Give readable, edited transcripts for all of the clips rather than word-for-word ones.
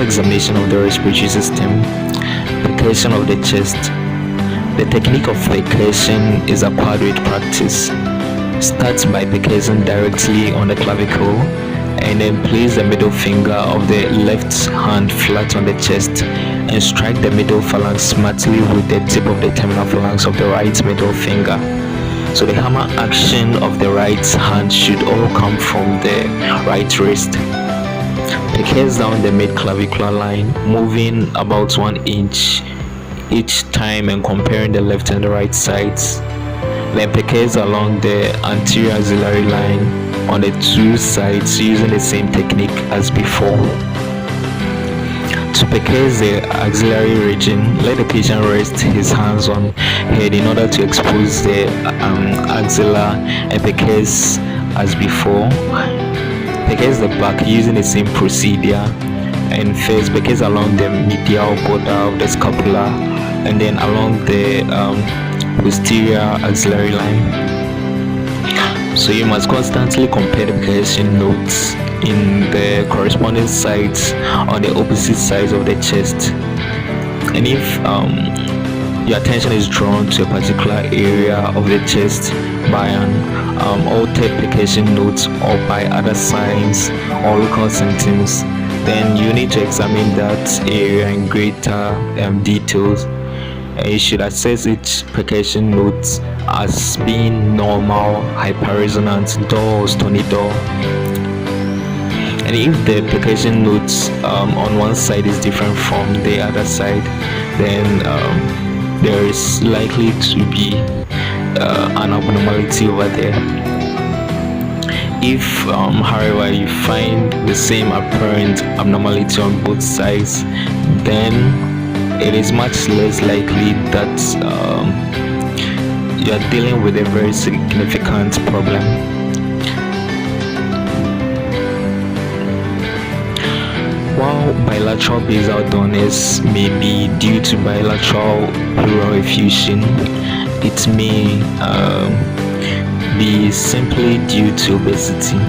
examination of the respiratory system. Percussion of the chest. The technique of percussion is acquired with practice. Start by percussing directly on the clavicle and then place the middle finger of the left hand flat on the chest and strike the middle phalanx smartly with the tip of the terminal phalanx of the right middle finger. So the hammer action of the right hand should all come from the right wrist. Percuss down the mid-clavicular line, moving about 1 inch each time and comparing the left and the right sides. Then percuss along the anterior axillary line on the two sides using the same technique as before. To percuss the axillary region, let the patient rest his hands on head in order to expose the axilla and percuss as before. Percuss the back using the same procedure, and first percuss along the medial border of the scapula and then along the posterior axillary line. So you must constantly compare the percussion notes in the corresponding sides on the opposite sides of the chest. And if your attention is drawn to a particular area of the chest by an altered percussion note or by other signs or local symptoms, then you need to examine that area in greater details. And you should assess each percussion note as being normal, hyperresonant, dull, or stony dull. And if the percussion notes on one side is different from the other side, then there is likely to be an abnormality over there. If however you find the same apparent abnormality on both sides, then it is much less likely that you are dealing with a very significant problem. While bilateral basal dullness may be due to bilateral pleural effusion, it may be simply due to obesity.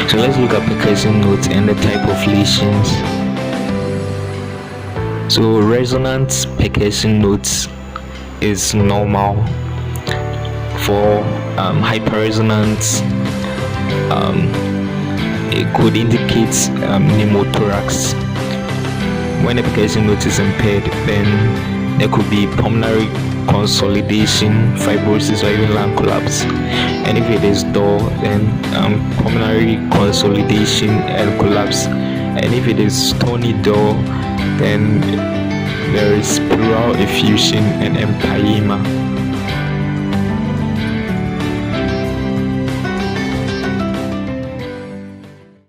So let's look at percussion notes and the type of lesions. So resonant percussion notes is normal. For hyperresonance, it could indicate pneumothorax. When the percussion note is impaired, then there could be pulmonary consolidation, fibrosis, or even lung collapse. And if it is dull, then pulmonary consolidation and collapse. And if it is stony dull, then there is pleural effusion and empyema.